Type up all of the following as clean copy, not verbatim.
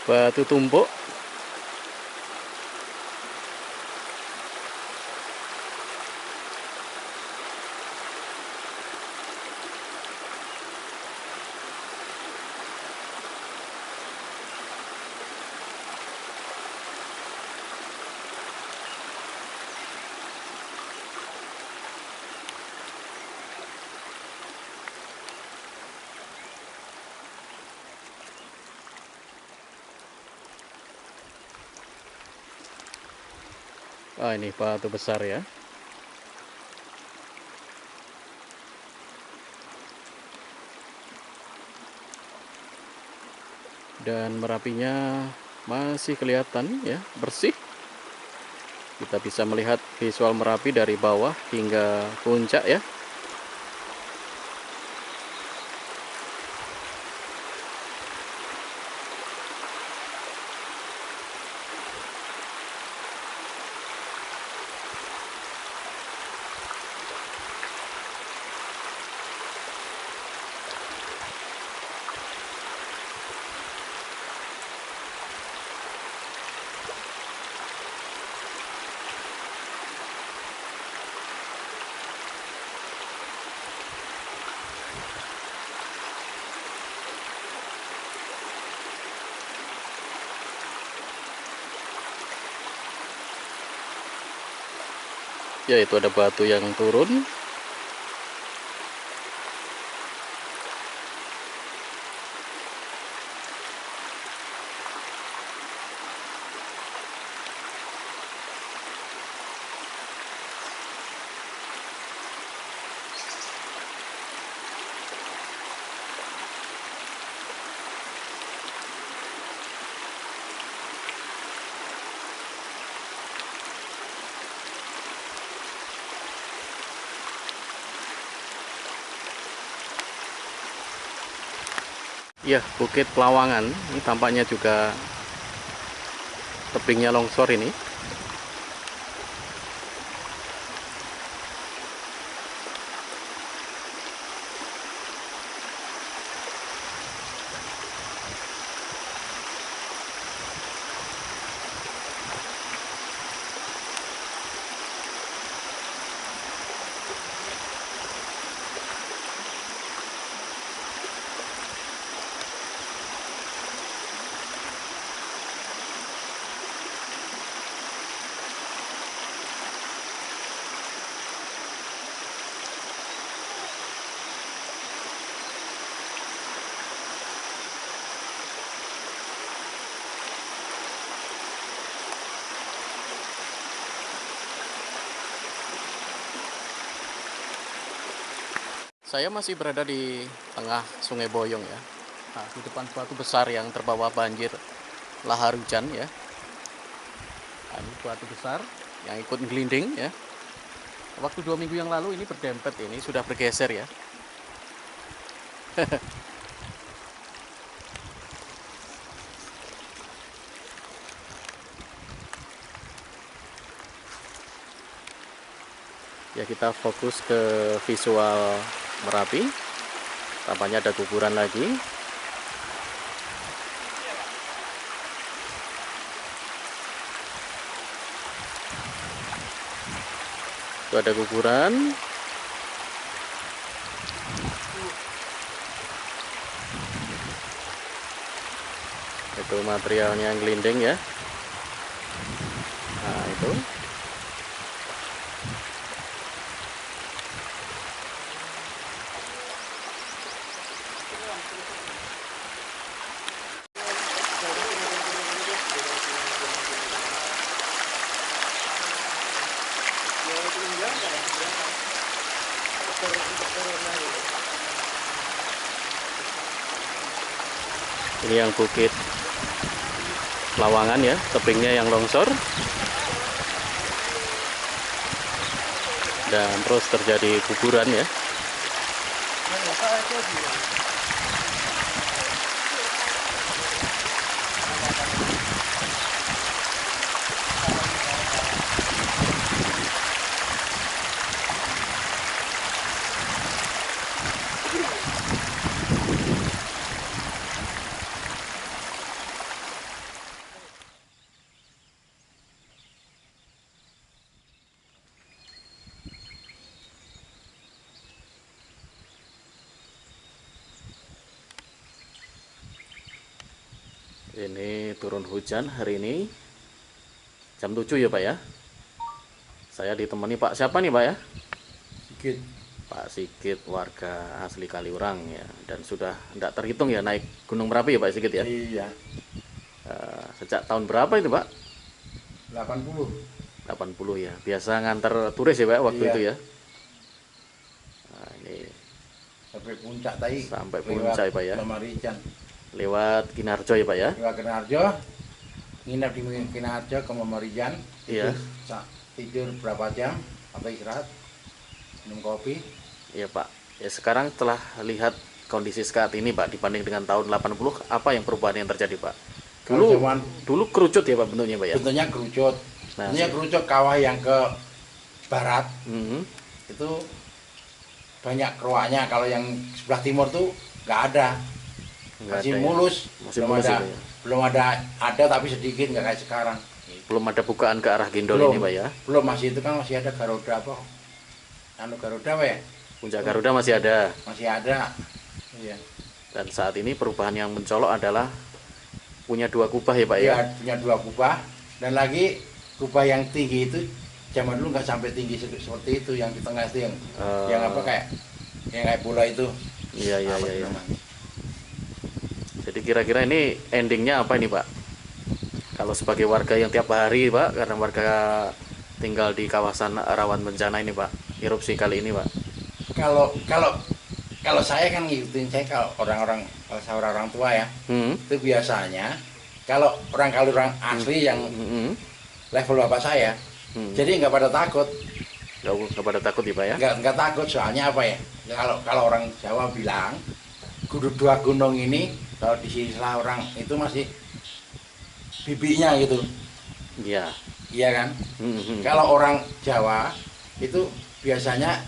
batu tumpuk. Ini batu besar ya. Dan Merapinya masih kelihatan ya, bersih. Kita bisa melihat visual Merapi dari bawah hingga puncak ya. Ya, itu ada batu yang turun. Ya, Bukit Pelawangan. Ini tampaknya juga tebingnya longsor ini. Saya masih berada di tengah Sungai Boyong ya. Nah, di depan batu besar yang terbawa banjir lahar hujan ya. Nah, ini batu besar yang ikut gelinding ya. Waktu 2 minggu yang lalu ini berdempet, ini sudah bergeser ya. Ya, kita fokus ke visual Merapi. Tampaknya ada kuburan lagi. Itu ada kuburan. Itu materialnya yang gelinding ya. Nah, itu. Ini yang Bukit Pelawangan ya, tebingnya yang longsor. Dan terus terjadi kuburan ya. Ini turun hujan hari ini jam 7 ya Pak ya. Saya ditemani Pak siapa nih Pak ya? Sikit. Pak Sigit, warga asli Kaliurang ya. Dan sudah tidak terhitung ya naik Gunung Merapi ya Pak Sigit ya. Iya. Sejak tahun berapa itu Pak? 80. 80 ya. Biasa nganter turis ya Pak waktu Iya. itu ya. Nah, ini Sampai puncak tadi. sampai puncak ya Pak ya. Marijan. Lewat Kinarjo ya Pak ya. Lewat Kinarjo. Nginep di Kinarjo ke Marijan. Iya. Tidur berapa jam atau istirahat. Minum kopi. Iya Pak. Ya sekarang setelah lihat kondisi saat ini Pak dibanding dengan tahun 80, apa yang perubahan yang terjadi Pak? Dulu kerucut ya Pak bentuknya Pak ya. Bentuknya kerucut. Nah, Bentuknya kerucut kawah yang ke barat. Itu banyak keruaknya. Kalau yang sebelah timur tuh nggak ada. Masih ada mulus. ya. Masih mulus ada. itu ya. Belum ada tapi sedikit nggak kayak sekarang. Belum ada bukaan ke arah Gendol Belum. ini Pak ya. Belum, masih itu kan masih ada Garuda apa? Garuda apa ya? Puncak Garuda masih ada. Masih ada. Iya. Dan saat ini perubahan yang mencolok adalah punya 2 kubah ya Pak ya. Iya, punya 2 kubah dan lagi kubah yang tinggi itu zaman dulu nggak sampai tinggi seperti itu, yang di tengah itu yang apa kayak bola itu. Iya. Namanya? Jadi kira-kira ini endingnya apa ini Pak? Kalau sebagai warga yang tiap hari Pak, karena warga tinggal di kawasan rawan bencana ini Pak, erupsi kali ini Pak. Kalau saya kan ngikutin, saya kalau kalau saya orang tua ya, itu biasanya kalau orang Kaliurang asli yang level bapak saya, jadi nggak pada takut. Nggak pada takut ya Pak ya? Nggak takut, soalnya apa ya? Kalau orang Jawa bilang, dua gunung ini kalau di sela orang itu masih bibinya gitu. Iya. Iya kan? Kalau orang Jawa itu biasanya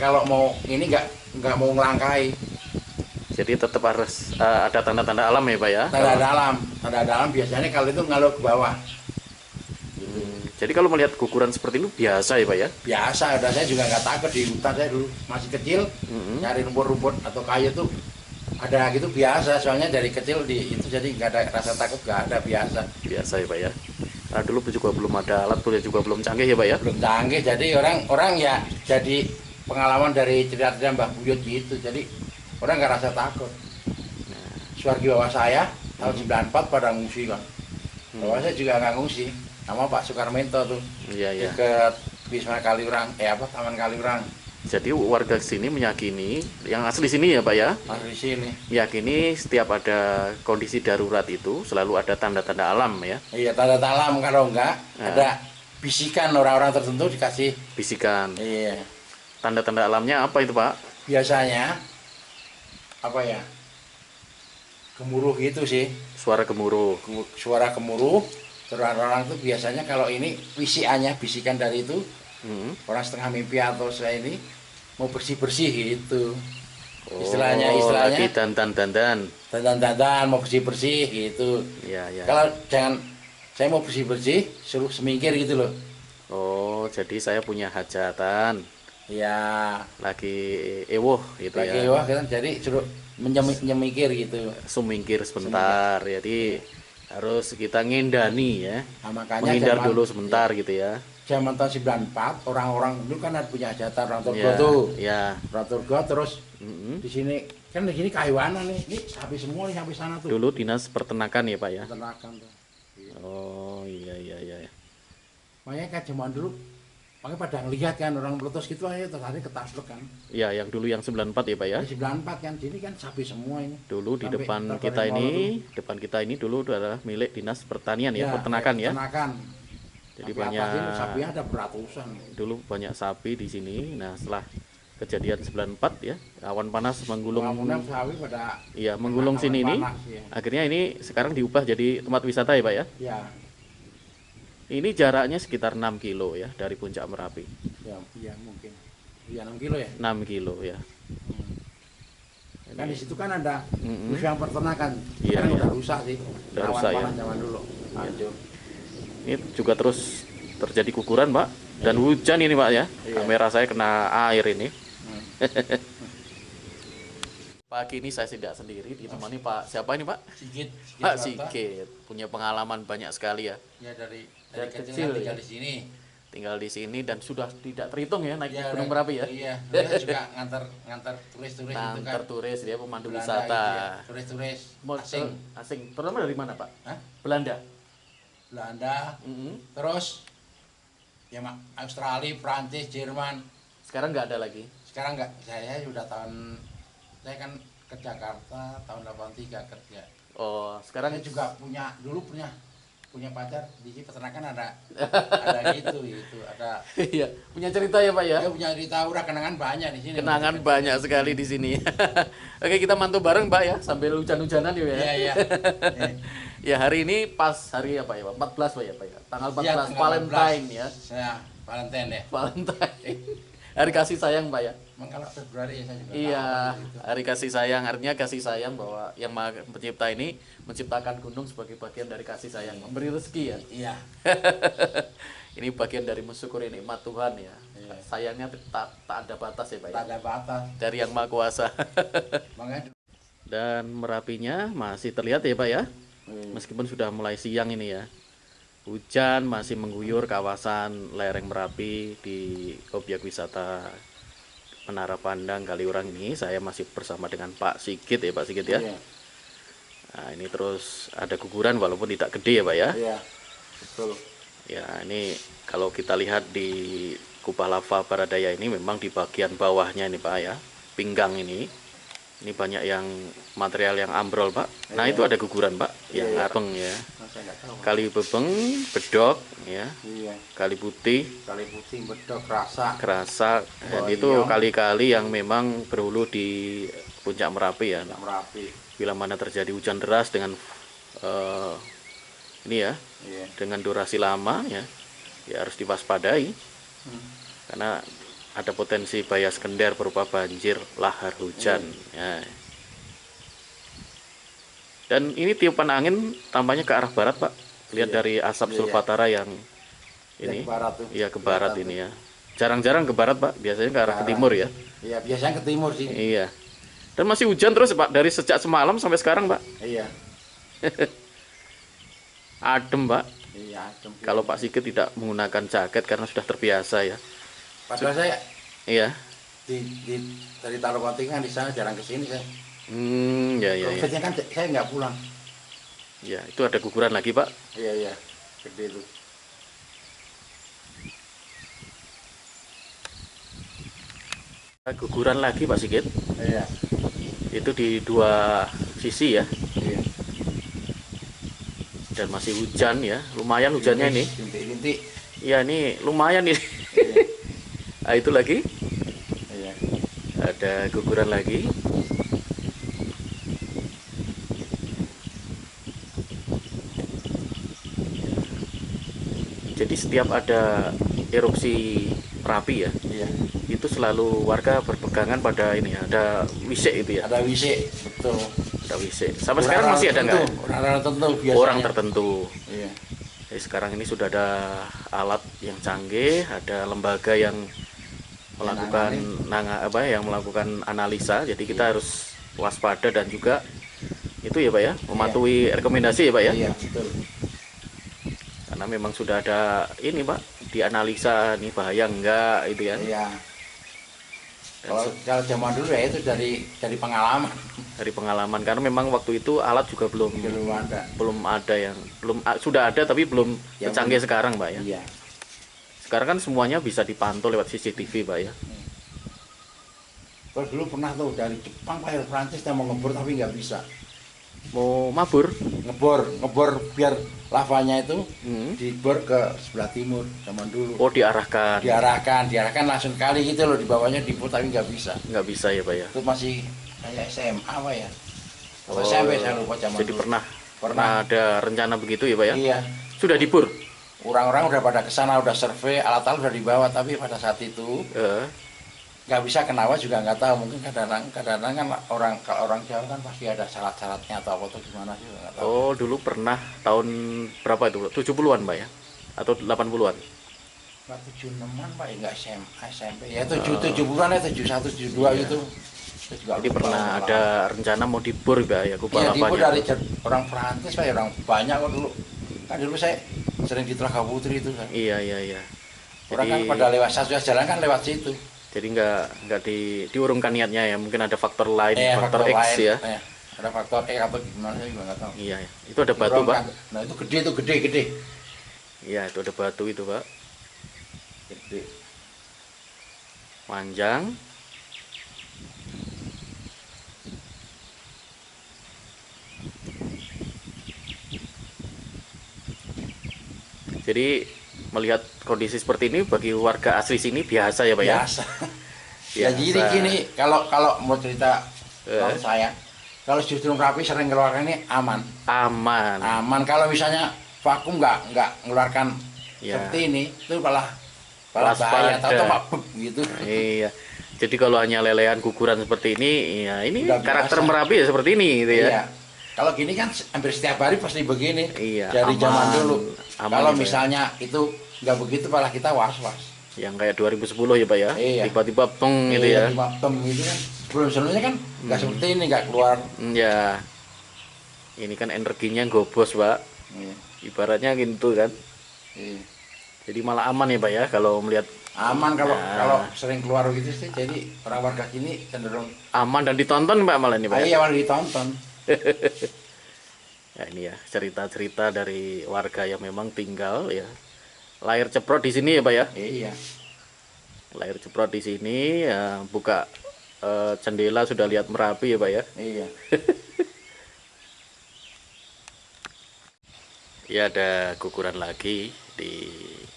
kalau mau ini nggak mau ngelangkai. Jadi tetap harus ada tanda-tanda alam ya Pak ya? Tanda alam biasanya kalau itu ngalur ke bawah. Jadi kalau melihat guguran seperti ini biasa ya Pak ya? Biasa, saya juga nggak takut di hutan, saya dulu masih kecil nyari rumput-rumput atau kayu tuh ada gitu biasa, soalnya dari kecil itu jadi nggak ada rasa takut, nggak ada, biasa ya Pak ya. Nah, dulu juga belum ada alat, juga belum canggih ya Pak ya? Belum canggih, jadi orang ya jadi pengalaman dari cerita-cerita Mbah Buyut gitu, jadi orang nggak rasa takut. Suargi bawa saya tahun 94 pada ngungsi kan, bawa saya juga nggak ngungsi sama Pak Sukarmento tuh. Iya. Ke Wisma Kaliurang, Taman Kaliurang. Jadi warga sini meyakini, yang asli sini ya Pak ya? Asli sini. Meyakini setiap ada kondisi darurat itu selalu ada tanda-tanda alam ya? Iya, tanda alam, kalau enggak ada bisikan orang-orang tertentu dikasih bisikan. Iya. Tanda-tanda alamnya apa itu Pak? Biasanya apa ya? Gemuruh gitu sih. Suara gemuruh. Suara gemuruh. Terus orang-orang tuh biasanya kalau ini wisiannya, bisikan dari itu, orang setengah mimpi atau saya ini mau bersih-bersih gitu. Istilahnya lagi dandan mau bersih-bersih gitu. Iya. Kalau saya mau bersih-bersih, suruh semingkir gitu loh. Oh, jadi saya punya hajatan. Iya. Lagi ewoh gitu ya. Lagi ewoh kan, jadi suruh menyemikir gitu. Sumingkir sebentar. Jadi harus kita ngendani ya. Nah, makanya menghindar dulu sebentar gitu ya. Zaman tahun 94 orang-orang dulu kan punya hajatan, orang Turgo tuh. Iya. Orang Turgo, terus di sini kan, di sini kayuanan nih. Ini sapi semua nih, sampai sana tuh. Dulu dinas peternakan ya Pak ya. Peternakan tuh. Oh iya. Makanya kan zaman dulu, makanya pada ngelihat kan orang meletus gitu aja, terus hari ketasluk kan. Iya, yang dulu yang 94 ya Pak ya. Di 94 kan, sini kan sapi semua ini. Dulu di depan kita ini dulu adalah milik dinas pertanian ya, peternakan ya. Peternakan. Jadi banyak sapi ada beratusan. Dulu banyak sapi di sini. Nah, setelah kejadian 94 ya, awan panas menggulung. Sapi pada menggulung sini ini. Ya. Akhirnya ini sekarang diubah jadi tempat wisata ya Pak ya? Iya. Ini jaraknya sekitar 6 kilo ya dari puncak Merapi. Iya mungkin. Iya 6 kilo ya? 6 kilo ya. Kan di situ kan ada yang peternakan. Iya. Udah rusak sih. Udah rusak ya. Zaman dulu. Hancur. Ini juga terus terjadi guguran Pak. Dan hujan ini Pak ya. Kamera saya kena air ini. Pagi ini saya tidak sendiri, ditemani Pak siapa ini Pak? Sigit. Pak Warta. Sigit, punya pengalaman banyak sekali ya. Ya dari Dari kecil kecil kan tinggal ya? di sini. Tinggal di sini dan sudah tidak terhitung ya naik Ya, Gunung Merapi ya. Iya, dulu saya juga ngantar turis-turis itu kan. Antar turis dia pemandu Belanda wisata. gitu ya, turis-turis asing. Asing. Terutama dari mana Pak? Hah? Belanda. Belanda, Mm-mm. terus ya Australia, Prancis, Jerman. Sekarang nggak ada lagi. Sekarang enggak, saya saya kan ke Jakarta tahun 83 kerja. Oh, sekarang Saya juga dulu punya pacar di sini peternakan ada gitu ada. iya, punya cerita ya Pak ya. Dia punya cerita udah kenangan banyak di sini. Kenangan banyak sekali di sini. Oke, kita mantau bareng Pak ya sambil hujan-hujanan yuk ya. Iya, iya. Ya, hari ini pas hari apa ya Pak? 14 Pak ya Pak ya. Tanggal 14 Iya, tanggal Valentine 14. ya. Saya Valentine ya. Valentine. Hari kasih sayang Pak ya. Emang kalau Februari ya saya juga Iya, tahu gitu. hari kasih sayang, artinya kasih sayang bahwa yang Maha Pencipta ini menciptakan gunung sebagai bagian dari kasih sayang, memberi rezeki ya. Iya. Ini bagian dari mensyukuri nikmat Tuhan ya. Iya. Sayangnya tak ada batas ya Pak ya. Tak ada batas. Dari yang Maha Kuasa. Makanya Dan Merapinya masih terlihat ya Pak ya. Meskipun sudah mulai siang ini ya. Hujan masih mengguyur kawasan lereng Merapi di objek wisata Menara Pandang Kaliurang ini. Saya masih bersama dengan Pak Sigit ya Pak Sigit ya. Iya. Nah, ini terus ada guguran walaupun tidak gede ya Pak ya. Iya. Betul. Ya, ini kalau kita lihat di Kubah Lava Baradaya ini memang di bagian bawahnya ini Pak ya. Pinggang ini banyak yang material yang ambrol Pak. Nah, Iya. itu ada guguran Pak yang Iya. abeng ya. Nah, saya nggak tahu. Kali Bebeng, Bedok ya. Iya. Kali Putih, Kali Putih, Bedok, Rasa. Kerasa, dan Boyong. itu kali-kali yang memang berhulu di puncak Merapi ya. Nggak Merapi. Bila mana terjadi hujan deras dengan ini ya, Iya. dengan durasi lama ya, ya harus diwaspadai Hmm. karena ada potensi bahaya sekender berupa banjir lahar hujan ya. Dan ini tiupan angin tampaknya ke arah barat Pak. Lihat Iya. dari asap Iya. sulfatara yang Yang ini. ke barat tuh. Iya, ke barat ini ya. Jarang-jarang ke barat Pak, biasanya ke arah ke timur ya. Iya, biasanya ke timur sih. Iya. Dan masih hujan terus Pak dari sejak semalam sampai sekarang Pak. Iya. Adem Pak. Iya. Kalau Pak Sigit tidak menggunakan jaket karena sudah terbiasa ya. Padahal saya Iya. dari Tarumanting kan di sana jarang ke sini saya. Ya ya ya. Biasanya kan saya nggak pulang. Ya, itu ada guguran lagi Pak. Iya, iya. Gede itu. Guguran lagi Pak Sigit. Iya. Itu di dua sisi ya. Iya. Dan masih hujan ya. Lumayan hujannya ini. Bintik-bintik. Iya, ini lumayan ini. Iya. Nah, itu lagi. Iya. Ada guguran lagi. Jadi setiap ada erupsi Merapi ya, Iya. itu selalu warga berpegangan pada ini ya, ada wisik itu ya, Ada wisik, betul. ada wisik. Sampai sekarang masih ada nggak? Orang tertentu biasanya. Orang tertentu. Iya. Jadi sekarang ini sudah ada alat yang canggih, ada lembaga yang melakukan yang melakukan analisa. Jadi kita harus waspada dan juga itu ya Pak ya, mematuhi rekomendasi ya Pak ya. Iya, betul. Karena memang sudah ada ini Pak, dianalisa nih bahaya enggak itu ya. Iya. Dan Kalau zaman dulu ya itu dari pengalaman. dari pengalaman karena memang waktu itu alat juga belum ada yang sudah ada tapi belum Ya, secanggih sekarang Pak ya. Iya. Sekarang kan semuanya bisa dipantau lewat CCTV Pak ya. Terus dulu pernah tuh dari Jepang Pak Prancis saya mau ngebor tapi nggak bisa. Mau mabur? Ngebor biar lavanya itu Hmm. dibor ke sebelah timur zaman dulu. Oh, diarahkan. Diarahkan langsung kali gitu loh, di bawahnya dibor tapi nggak bisa. Nggak bisa ya Pak ya. Itu masih kayak SMA Pak ya. Oh, SMP saya lupa zaman jadi dulu. pernah ada rencana begitu ya Pak ya? Iya. Sudah dibur? Orang-orang udah pada kesana, udah survei, alat-alat udah dibawa, tapi pada saat itu nggak bisa, kenapa juga nggak tahu. Mungkin kadang-kadang kan kalau orang Jawa kan pasti ada syarat-syaratnya atau apa tuh gimana sih, nggak tahu. Oh, dulu pernah tahun berapa itu? 70-an Pak ya? Atau 80-an? Nggak 76-an Pak, ya nggak SMA, SMP. Ya 70-an ya, 71, 72 gitu. Terus juga Jadi pernah ada rencana mau dibor Pak ya kubah Iya, dibu lavanya. dari orang Perancis Pak, ya, orang banyak kok dulu. Kan dulu saya sering di Telaga Putri itu, Pak. Iya iya iya. Orang Jadi kan pada lewat satu jalan kan lewat situ. nggak diurungkan niatnya ya. Mungkin ada faktor lain, faktor Faktor X lain, ya. ada faktor atau gimana saya juga nggak tahu. Iya, ya. Itu ada batu Pak. Diurungkan. Nah itu gede tuh, gede. Iya, itu ada batu itu Pak. Gede. Panjang. Jadi melihat kondisi seperti ini bagi warga asli sini biasa ya Pak ya. Biasa. Ya Biasa. jadi gini, kalau mau cerita kalau Eh. saya, kalau justru Merapi sering keluarkan ini aman. Aman. Aman kalau misalnya vakum nggak ngeluarkan Ya. seperti ini, itu malah bahaya. Waspada. Atau beb gitu. Iya. Jadi kalau hanya lelehan guguran seperti ini, ya ini Udah karakter biasa. Merapi ya seperti ini gitu ya. Iya. Kalau gini kan hampir setiap hari pasti begini. Iya, Dari aman. zaman dulu. Aman Kalau gitu ya. misalnya itu nggak begitu, malah kita was-was. Yang kayak 2010 ya Pak ya. Iya. Tiba-tiba peng gitu ya. Di Bapem itu kan sebelumnya kan nggak seperti ini, nggak keluar. Ya. Ini kan energinya gobos Pak. Iya. Ibaratnya gitu kan. Iya. Jadi malah aman ya Pak ya kalau melihat Aman kalau Nah. kalau sering keluar gitu sih. Jadi orang warga sini cenderung aman dan ditonton Pak malah ini Pak. ayo yang ditonton. Ya ini ya cerita-cerita dari warga yang memang tinggal ya. Layar ceprot di sini ya Pak ya. Iya. Layar ceprot di sini ya, buka jendela sudah lihat Merapi ya Pak ya. Iya. Ya ada guguran lagi di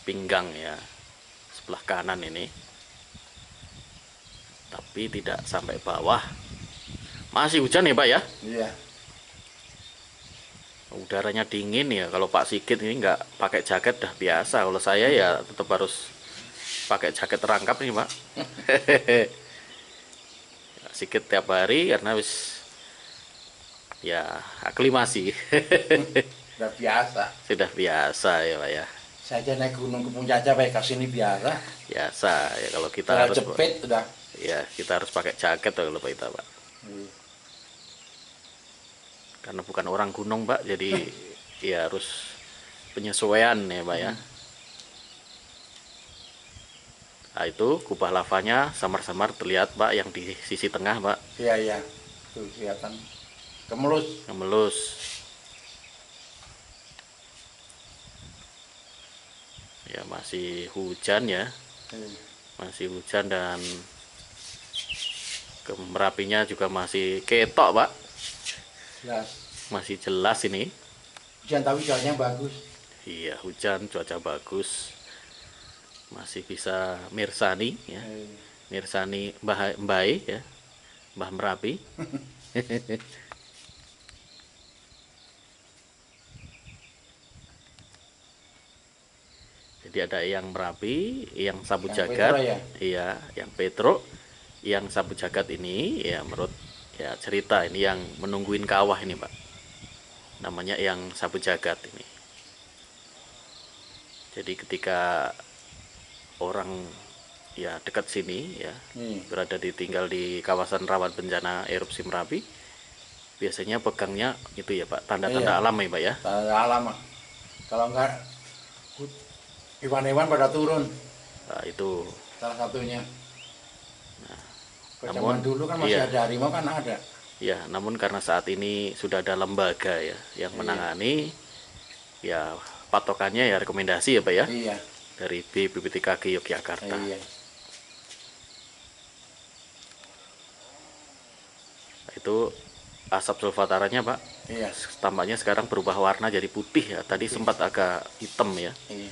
pinggang ya, sebelah kanan ini. Tapi tidak sampai bawah. Masih hujan ya Pak ya. Iya. Udaranya dingin ya. Kalau Pak Sigit ini nggak pakai jaket dah biasa. Kalau saya ya tetap harus pakai jaket terangkap nih Pak. Sigit tiap hari karena wis ya aklimasi. Udah biasa. Sudah biasa ya Pak ya. Saya aja naik gunung ke puncak aja pakai kasini biasa. Biasa ya kalau kita Udah harus jepit udah. ya kita harus pakai jaket kalau Pak kita Pak. Iya. Karena bukan orang gunung Pak, jadi ya harus penyesuaian ya Pak ya. Nah itu kubah lavanya samar-samar terlihat Pak yang di sisi tengah Pak, Iya iya. Tuh kelihatan kemelus. ngemelus. Ya masih hujan ya, Iya. masih hujan dan Merapinya juga masih ketok Pak, Jelas. masih jelas ini. Hujan tapi cuacanya bagus. Iya hujan, cuaca bagus, masih bisa mirsani ya, Iya. mirsani Mbah Mbai ya, Mbah Merapi. Jadi ada yang Merapi, yang Sabu Yang Jagat, Petro ya? iya, yang Petro, yang Sabu Jagat ini ya menurut ya cerita ini yang menungguin kawah ini Pak, namanya yang Sabu Jagat ini. Jadi ketika orang ya dekat sini ya berada tinggal di kawasan rawan bencana erupsi Merapi, biasanya pegangnya itu ya Pak, tanda-tanda Iya. alam ya Pak ya. Tanda alam. Mak. Kalau enggak hewan-hewan pada turun. Nah, itu Salah satunya. Kalau namun, zaman dulu kan masih iya. ada harimau kan ada. ya, namun karena saat ini sudah ada lembaga ya yang menangani, ya patokannya ya rekomendasi ya Pak ya Iya. dari BPBTKG Yogyakarta. Iya. Itu asap sulfataranya Pak, Iya. tampaknya sekarang berubah warna jadi putih ya. Tadi sempat agak hitam ya. Iya.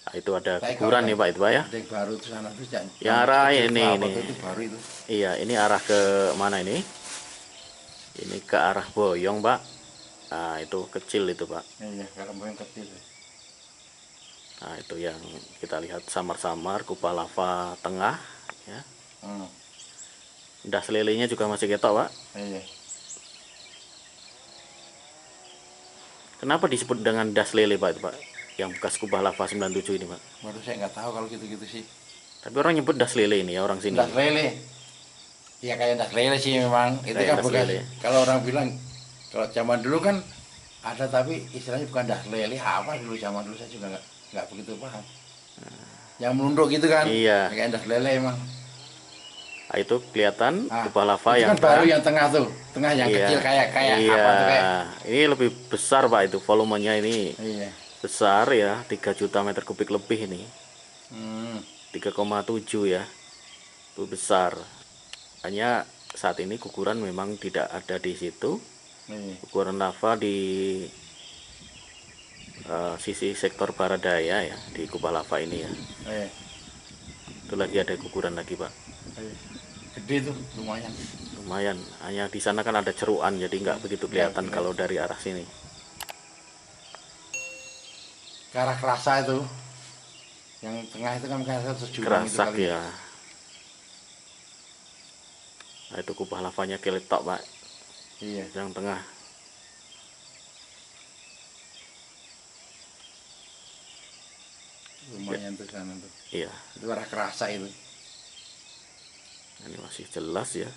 Nah, itu ada Baik, guguran oke. nih Pak itu Pak ya. Ada yang baru tuh sana tuh jangan. Ya, arah ini. Itu baru itu. Iya, ini arah ke mana ini? Ini ke arah Boyong Pak. Nah itu kecil itu Pak. Iya, kalau yang kecil. Nah itu yang kita lihat samar-samar kubah lava tengah ya. Das lelenya juga masih ketok Pak. Iya. Kenapa disebut dengan das lele Pak itu Pak? Yang bekas kubah lava 97 ini Pak. Waduh, saya nggak tahu kalau gitu-gitu sih. Tapi orang nyebut das lele ini ya orang sini. Das lele. Ya kayak das lele sih memang. Itu Kayak kan das bekas. lele. Kalau orang bilang, kalau zaman dulu kan ada tapi istilahnya bukan das lele. Apa dulu zaman dulu saya juga nggak begitu paham. Yang melunduk gitu kan? Iya. Kayak das lele emang. Nah, itu kelihatan Nah, kubah lava itu yang kan baru yang tengah tuh, tengah yang iya, kecil kayak iya. apa tuh kayak. Ini lebih besar Pak itu volumenya ini Iya. besar ya 3 juta meter kubik lebih ini. Hmm. 3,7 ya. Itu besar. Hanya saat ini guguran memang tidak ada di situ. Iya. Guguran lava di sisi sektor barat daya ya di kubah lava ini ya. Iya. Itu lagi ada guguran lagi Pak. Iya. Gede tuh lumayan. Lumayan. Hanya di sana kan ada ceruan jadi nggak begitu kelihatan Nggak. kalau dari arah sini. Ke arah Kerasa itu. Yang tengah itu kan kayak satu jurang itu Kerasak kali. ya. Nah, itu kubah lavanya keletok Pak. Iya. Yang tengah. Lumayan tuh sana tuh. Iya. Itu arah Kerasa itu. Ini masih jelas ya.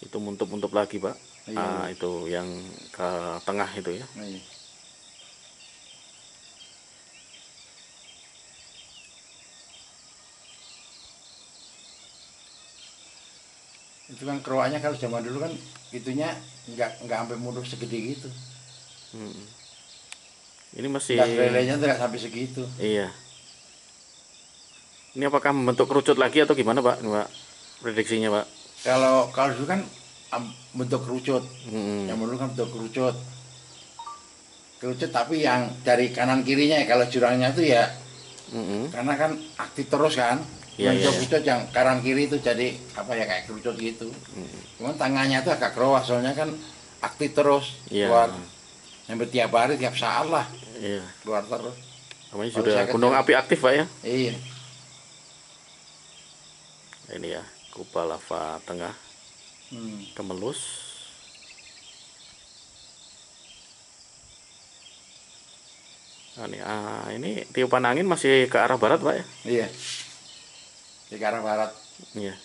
Itu muntup-muntup lagi Pak. Iya, Ah, iya. itu yang ke tengah itu ya. Iya. Itu kan keruaknya kalau zaman dulu kan itunya nggak sampai mundur segede gitu. Hmm. Ini masih Das lelenya tuh nggak sampai segitu. iya. Ini apakah membentuk kerucut lagi atau gimana Pak? Ini, Pak, prediksinya Pak. Kalau dulu kan bentuk kerucut. Hmm. Yang dulu kan bentuk kerucut. Kerucut tapi yang dari kanan kirinya ya, kalau jurangnya tuh ya Hmm. karena kan aktif terus kan. Iya, Bentuk iya. kerucut yang kanan kiri itu jadi apa ya kayak kerucut gitu. Cuman tangannya tuh agak keruas soalnya kan aktif terus Iya. keluar. Yang tiap hari tiap saat lah Iya. keluar terus. Namanya Kalau sudah saya gunung kecil- api aktif Pak ya. Iya. Ini ya, kubah lava tengah Hmm. Kemelus. Nah, ini tiupan angin masih ke arah barat Pak ya. Iya. Di arah barat. Iya.